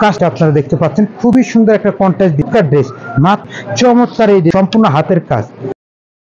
কাজটা আপনারা দেখতে পাচ্ছেন, খুবই সুন্দর একটা কন্ট্রাস্ট ড্রেস, মাত্র চমৎকার এই সম্পূর্ণ হাতের কাজ।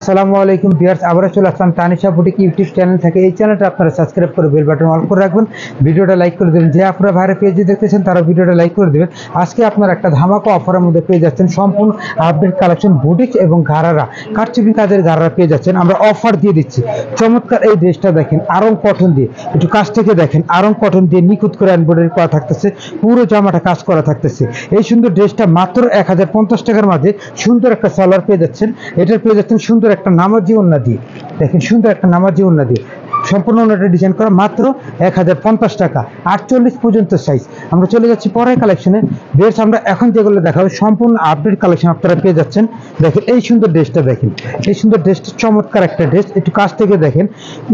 আসসালামু আলাইকুম ভিউয়ার্স, আবারও চলে আসলাম তানিশা বুটিক ইউটিউব চ্যানেল থেকে। এই চ্যানেলটা আপনারা সাবস্ক্রাইব করে বেল বাটন অল করে রাখবেন, ভিডিওটা লাইক করে দেবেন। যে আপনারা ভাইরা পেজে দেখতেছেন তারা ভিডিওটা লাইক করে দেবেন। আজকে আপনারা একটা ধামাকা অফারের মধ্যে পেয়ে যাচ্ছেন সম্পূর্ণ আপডেট কালেকশন বুটিক এবং গারারা কারচুপি কাজের গারারা পেয়ে যাচ্ছেন। আমরা অফার দিয়ে দিচ্ছি। চমৎকার এই ড্রেসটা দেখেন, আরং কটন দিয়ে, একটু কাছ থেকে দেখেন, আরং কটন দিয়ে নিখুঁত করে এমব্রয়ডারি করা থাকতেছে, পুরো জামাটা কাজ করা থাকতেছে। এই সুন্দর ড্রেসটা মাত্র 1050 টাকার মাঝে সুন্দর একটা সালোয়ার পেয়ে যাচ্ছেন। এটার পেয়ে যাচ্ছেন সুন্দর একটা নামাজি ওড়না দিয়ে, দেখেন সুন্দর একটা নামাজি ওড়না দিয়ে সম্পূর্ণ ওড়নাটা ডিজাইন করা, মাত্র 1050 টাকা, 48 পর্যন্ত সাইজ। আমরা চলে যাচ্ছি পরের কালেকশনে। ড্রেস আমরা এখন যেগুলো দেখাবো সম্পূর্ণ আপডেট কালেকশন আপনারা পেয়ে যাচ্ছেন। দেখেন এই সুন্দর ড্রেসটা, দেখেন এই সুন্দর ড্রেসটা, চমৎকার একটা ড্রেস। একটু কাছ থেকে দেখেন,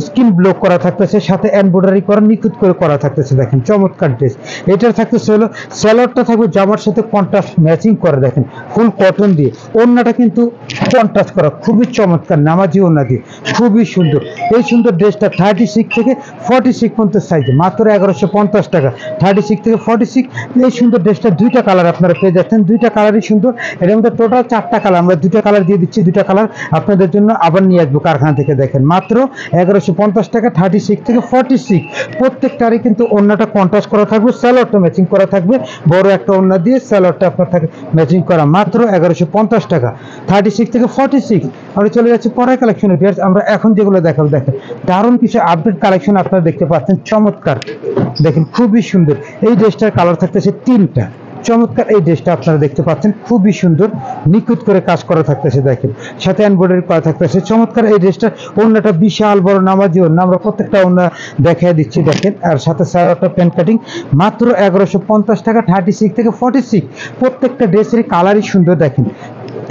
স্কিন ব্লক করা থাকতেছে, সাথে এমব্রয়ডারি করা নিখুঁত করে করা থাকতেছে। দেখেন চমৎকার ড্রেস। এটার থাকতেছে হলো সালোয়ারটা থাকবে জামার সাথে কন্ট্রাস্ট ম্যাচিং করে, দেখেন ফুল কটন দিয়ে, ওড়নাটা কিন্তু কন্ট্রাস্ট করা, খুবই চমৎকার নামাজি ওড়না দিয়ে, খুবই সুন্দর। এই সুন্দর ড্রেসটা 36 থেকে 46 পর্যন্ত সাইজ, মাত্র 1150 টাকা। 36 থেকে 46 এই সুন্দর ড্রেসটা দুইটা কালার আপনারা পেয়ে যাচ্ছেন, দুইটা কালারই সুন্দর। এর মধ্যে টোটাল 4টা কালার, আমরা দুইটা কালার দিয়ে দিচ্ছি, দুইটা কালার আপনাদের জন্য আবার নিয়ে আসবো কারখানা থেকে। দেখেন মাত্র 1150 টাকা, 36 থেকে 46 প্রত্যেকটারই কিন্তু ওড়নাটা কন্ট্রাস্ট করা থাকবে, সালোয়ারটা ম্যাচিং করা থাকবে, বড় একটা ওড়না দিয়ে সালোয়ারটা আপনার থাকে ম্যাচিং করা, মাত্র 1150 টাকা, 36 থেকে 46। আমরা চলে যাচ্ছি পরের কালেকশনে। আমরা এখন যেগুলো দেখাবো, দেখেন দারুণ কিছু আপডেট কালেকশন আপনারা দেখতে পাচ্ছেন, চমৎকার দেখেন, খুবই সুন্দর। এই ড্রেসটার কালার থাকতেছে 3টা। চমৎকার এই ড্রেসটা আপনারা দেখতে পাচ্ছেন, খুবই সুন্দর, নিখুঁত করে কাজ করা থাকতেছে, দেখেন সাথে এমব্রয়ডারি করা থাকতেছে। চমৎকার এই ড্রেসটা, ওড়নাটা বিশাল বড় নামাজি ওড়না, আমরা প্রত্যেকটা ওড়না দেখিয়ে দিচ্ছি দেখেন। আর সাথে সালোয়ারটা প্যান্ট কাটিং, মাত্র 1150 টাকা, 36 থেকে 46 প্রত্যেকটা ড্রেসের কালারই সুন্দর। দেখেন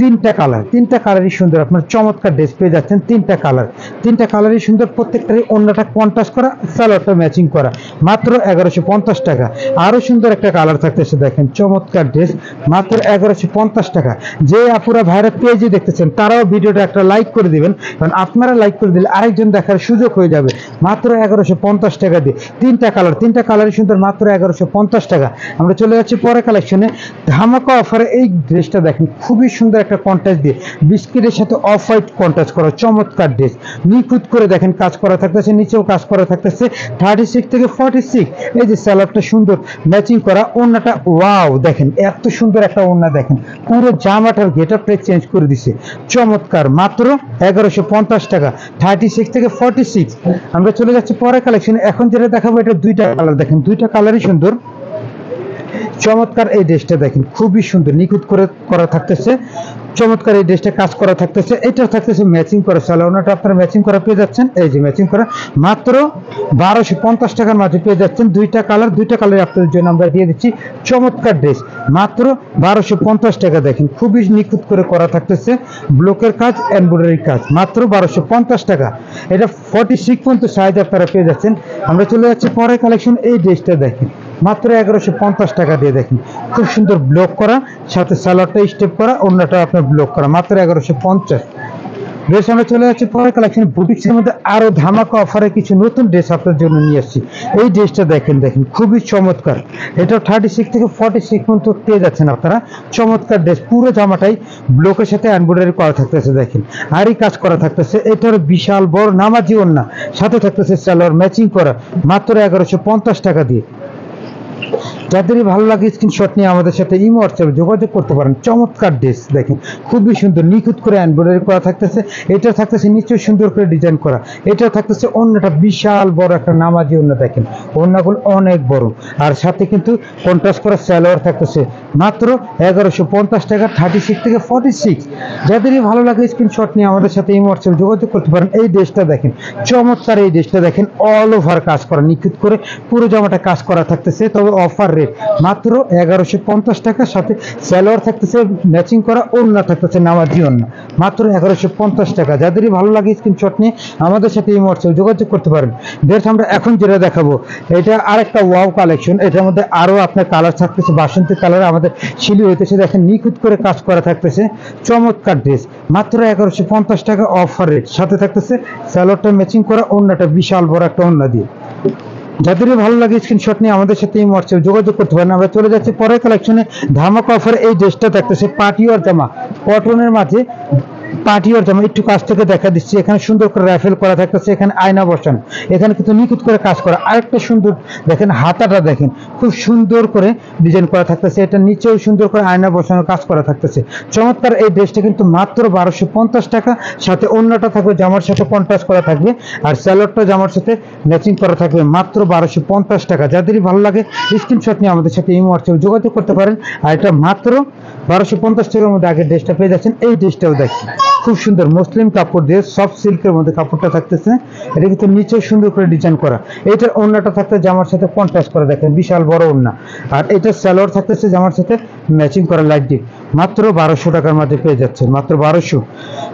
3টা কালার, 3টা কালারই সুন্দর, আপনার চমৎকার ড্রেস পেয়ে যাচ্ছেন। 3টা কালার, 3টা কালারই সুন্দর, প্রত্যেকটারই ওড়নাটা কন্ট্রাস্ট করা, সালোয়ারটা ম্যাচিং করা, মাত্র 1150 টাকা। আরো সুন্দর একটা কালার থাকতেছে, দেখেন চমৎকার ড্রেস, মাত্র 1150 টাকা। যে আপুরা ভাইরা পেজে দেখতেছেন তারাও ভিডিওটা একটা লাইক করে দিবেন, কারণ আপনারা লাইক করে দিলে আরেকজন দেখার সুযোগ হয়ে যাবে। মাত্র 1150 টাকা দিয়ে 3টা কালার, 3টা কালারই সুন্দর, মাত্র 1150 টাকা। আমরা চলে যাচ্ছি পরের কালেকশনে। ধামাকা অফারে এই ড্রেসটা দেখেন, খুবই সুন্দর একটা কন্ট্রাস্ট দিয়ে বিস্কিটের সাথে অফ হোয়াইট কন্ট্রাস্ট করা, চমৎকার ড্রেস, নিখুঁত করে দেখেন কাজ করা থাকতেছে, নিচেও কাজ করা থাকতেছে। 36 থেকে 46 এই যে সালোয়ারটা সুন্দর ম্যাচিং করা, ওড়নাটা ওয়াও, দেখেন এত সুন্দর একটা ওড়না, দেখেন পুরো জামাটার গেটআপটা চেঞ্জ করে দিছে, চমৎকার, মাত্র 1150 টাকা, 36 থেকে 46। আমরা চলে যাচ্ছি পরের কালেকশনে। এখন যেটা দেখাবো এটা দুইটা কালার, দেখেন দুইটা কালারই সুন্দর, চমৎকার এই ড্রেসটা দেখেন, খুবই সুন্দর, নিখুঁত করে করা থাকতেছে। চমৎকার এই ড্রেসটা কাজ করা থাকতেছে, এটা থাকতেছে ম্যাচিং করা সালোয়ারটা আপনারা ম্যাচিং করা পেয়ে যাচ্ছেন। এই যে ম্যাচিং করা, মাত্র 1250 টাকার মাঝে পেয়ে যাচ্ছেন। দুইটা কালার, দুইটা কালার আপনাদের জন্য আমরা দিয়ে দিচ্ছি। চমৎকার ড্রেস, মাত্র 1250 টাকা। দেখেন খুবই নিখুঁত করে করা থাকতেছে, ব্লকের কাজ, এমব্রয়ডারি কাজ, মাত্র 1250 টাকা। এটা 46 পর্যন্ত সাইজ আপনারা পেয়ে যাচ্ছেন। আমরা চলে যাচ্ছি পরের কালেকশন। এই ড্রেসটা দেখেন, মাত্র 1150 টাকা দিয়ে, দেখেন খুব সুন্দর ব্লক করা, সাথে সালোয়ারটা স্টেপ করা, ওড়নাটা আপনার ব্লক করা, মাত্র 1150 ড্রেস। আমরা চলে যাচ্ছি পরের কালেকশন। বুটিক্সের মধ্যে আরো ধামাকা অফারে কিছু নতুন ড্রেস আপনার জন্য নিয়ে আসছি। এই ড্রেসটা দেখেন, দেখেন খুবই চমৎকার, এটা 36 থেকে 46 পর্যন্ত পেয়ে যাচ্ছেন আপনারা। চমৎকার ড্রেস, পুরো জামাটাই ব্লকের সাথে এমব্রয়ডারি করা থাকতেছে, দেখেন আরই কাজ করা থাকতেছে। এটার বিশাল বড় নামাজি ওড়না, সাথে থাকতেছে সালোয়ার ম্যাচিং করা, মাত্র 1150 টাকা দিয়ে। যাদেরই ভালো লাগে স্ক্রিনশট নিয়ে আমাদের সাথে ইমো হোয়াটসঅ্যাপে যোগাযোগ করতে পারেন। চমৎকার ড্রেস, দেখেন খুবই সুন্দর, নিখুঁত করে এমব্রয়ডারি করা থাকতেছে। এটা থাকতেছে নিচে সুন্দর করে ডিজাইন করা, এটা থাকতেছে ওড়নাটা বিশাল বড় একটা নামাজি ওড়না, দেখেন ওড়নাগুলো অনেক বড়, আর সাথে কিন্তু কন্ট্রাস্ট করা সালোয়ার থাকতেছে, মাত্র 1150 টাকা, 36 থেকে 46। যাদেরই ভালো লাগে স্ক্রিনশট নিয়ে আমাদের সাথে ইমো হোয়াটসঅ্যাপে যোগাযোগ করতে পারেন। এই ড্রেসটা দেখেন, চমৎকার এই ড্রেসটা দেখেন, অল ওভার কাজ করা, নিখুঁত করে পুরো জামাটা কাজ করা থাকতেছে। তবে অফার রেট মাত্র 1150 টাকা, সাথে সালোয়ার থাকতেছে ম্যাচিং করা, ওড়না থাকতেছে নামাজি ওড়না, মাত্র 1150 টাকা। যাদেরই ভালো লাগে স্ক্রিনশট নিয়ে আমাদের সাথে এই হোয়াটসঅ্যাপে যোগাযোগ করতে পারেন। ড্রেস আমরা এখন যেটা দেখাবো এটা আরেকটা ওয়াও কালেকশন। এটার মধ্যে আরো আপনার কালার থাকতেছে, বাসন্তী কালার আমাদের শিলি হইতেছে, দেখেন নিখুঁত করে কাজ করা থাকতেছে। চমৎকার ড্রেস, মাত্র 1150 টাকা অফার রেট, সাথে থাকতেছে সালোয়ারটা ম্যাচিং করা, ওড়নাটা বিশাল বড় একটা ওড়না দিয়ে। যাদেরই ভালো লাগে স্ক্রিনশট নিয়ে আমাদের সাথে এই হোয়াটসঅ্যাপে যোগাযোগ করতে পারেন। আমরা চলে যাচ্ছি পরের কালেকশনে। ধামাকা অফারে এই ড্রেসটা থাকতেছে পার্টিওয়ার জামা, কটনের মাঝে পার্টিওয়ার জামা। একটু কাছ থেকে দেখা দিচ্ছি, এখানে সুন্দর করে রাইফেল করা থাকতেছে, এখানে আয়না বসানো, এখানে কিন্তু নিখুঁত করে কাজ করা। আরেকটা সুন্দর দেখেন, হাতাটা দেখেন খুব সুন্দর করে ডিজাইন করা থাকতেছে, এটা নিচেও সুন্দর করে আয়না বসানো কাজ করা থাকতেছে। চমৎকার এই ড্রেসটা কিন্তু মাত্র 1250 টাকা। সাথে অন্যটা থাকবে জামার সাথে কন্ট্রাস্ট করা থাকবে, আর স্যালোডটা জামার সাথে ম্যাচিং করা থাকবে মাত্র 1250 টাকা। যাদেরই ভালো লাগে স্ক্রিনশট নিয়ে আমাদের সাথে এই হোয়াটসঅ্যাপে যোগাযোগ করতে পারেন। আর এটা মাত্র 1250 টাকার মধ্যে আগের ড্রেসটা পেয়ে যাচ্ছেন। এই ড্রেসটাও দেখি খুব সুন্দর মুসলিম কাপড় দিয়ে সফট সিল্কের মধ্যে কাপড়টা থাকতেছে, এটা কিন্তু নিচেও সুন্দর করে ডিজাইন করা। এটার ওড়নাটা থাকতে জামার সাথে কন্ট্রাস্ট করা, দেখেন বিশাল বড় ওড়না। আর এটা সালোয়ার থাকতেছে জামার সাথে ম্যাচিং করা লাইট ডিপ, মাত্র 1200 টাকার মধ্যে পেয়ে যাচ্ছে, মাত্র 1200।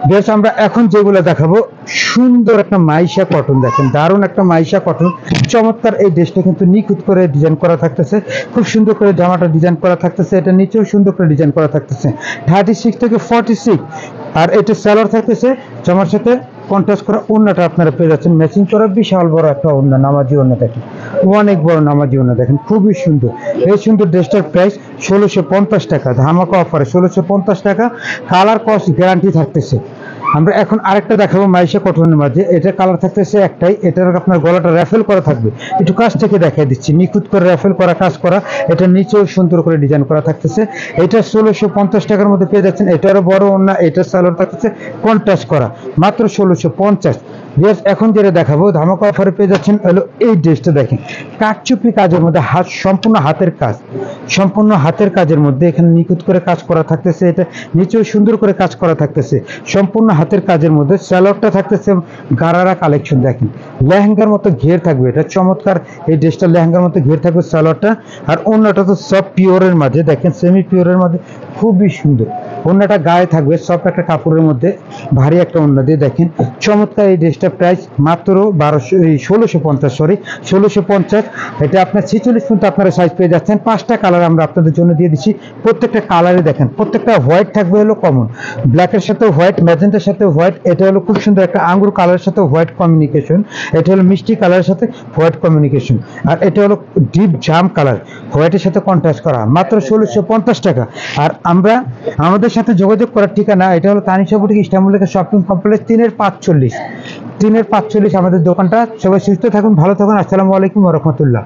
বেশ, আমরা এখন যেগুলো দেখাবো সুন্দর একটা মাইশা কটন, দেখেন দারুণ একটা মাইশা কটন। চমৎকার এই ড্রেসটা কিন্তু নিখুঁত করে ডিজাইন করা থাকতেছে, খুব সুন্দর করে জামাটা ডিজাইন করা থাকতেছে, এটা নিচেও সুন্দর করে ডিজাইন করা থাকতেছে 36 থেকে 46। আর এটা সালোয়ার থাকতেছে জামার সাথে কন্ট্রাস্ট করা। ওড়নাটা আপনারা পেয়ে যাচ্ছেন ম্যাচিং করা, বিশাল বড় একটা ওড়না, নামাজি ওড়না দেখেন, অনেক বড় নামাজি ওড়না দেখেন, খুবই সুন্দর। এই সুন্দর ড্রেসটার প্রাইস 1650 টাকা, ধামাকা অফারে 1650 টাকা। কালার কস্ট গ্যারান্টি থাকতেছে। আমরা এখন আরেকটা দেখাবো মাইশা কটনের মাঝে, এটা কালার থাকতেছে একটাই, এটার আপনার গলাটা র্যাফেল করা থাকবে, একটু কাছ থেকে দেখাই দিচ্ছি, নিখুঁত করে র্যাফেল করা কাজ করা, এটা নিচেও সুন্দর করে ডিজাইন করা থাকতেছে। এটা 1650 টাকার মধ্যে পেয়ে যাচ্ছেন। এটারও বড় ওড়না, এটা সালোয়ার থাকতেছে কন্ট্রাস্ট করা, মাত্র 1650। এখন যেটা দেখাবো ধামাকা অফারে পেয়ে যাচ্ছেন হলো এই ড্রেসটা, দেখেন কাটচুপি কাজের মধ্যে হাত, সম্পূর্ণ হাতের কাজ, সম্পূর্ণ হাতের কাজের মধ্যে এখানে নিখুঁত করে কাজ করা থাকতেছে, এটা নিচেও সুন্দর করে কাজ করা থাকতেছে, সম্পূর্ণ হাতের কাজের মধ্যে। সালোয়ারটা থাকতেছে গারারা কালেকশন, দেখেন লেহেঙ্গার মতো ঘের থাকবে, এটা চমৎকার এই ড্রেসটা লেহেঙ্গার মতো ঘের থাকবে সালোয়ারটা। আর অন্যটা তো সব পিওরের মাঝে, দেখেন সেমি পিওরের মধ্যে খুবই সুন্দর। ওড়নাটা গায়ে থাকবে সফট একটা কাপড়ের মধ্যে, ভারী একটা ওড়না দিয়ে, দেখেন চমৎকার এই ড্রেসটা প্রাইস মাত্র 1650, সরি 1650। এটা আপনার 46 পর্যন্ত আপনারা সাইজ পেয়ে যাচ্ছেন। 5টা কালার আমরা আপনাদের জন্য দিয়ে দিচ্ছি, প্রত্যেকটা কালারে দেখেন, প্রত্যেকটা হোয়াইট থাকবে হলো কমন, ব্ল্যাকের সাথে হোয়াইট, ম্যাজেন্টার সাথে হোয়াইট, এটা হলো খুব সুন্দর একটা আঙ্গুর কালারের সাথে হোয়াইট কমিউনিকেশন, এটা হলো মিষ্টি কালারের সাথে হোয়াইট কমিউনিকেশন, আর এটা হলো ডিপ জাম কালার হোয়াইটের সাথে কন্ট্রাস্ট করা, মাত্র 1650 টাকা। আর আমরা আমাদের সাথে যোগাযোগ করার ঠিকানা, এটা হলো Tanisha boutique, Istanbul shopping complex 3-45 আমাদের দোকানটা। সবাই সুস্থ থাকুন, ভালো থাকুন, আসসালামু আলাইকুম ওয়া রাহমাতুল্লাহ।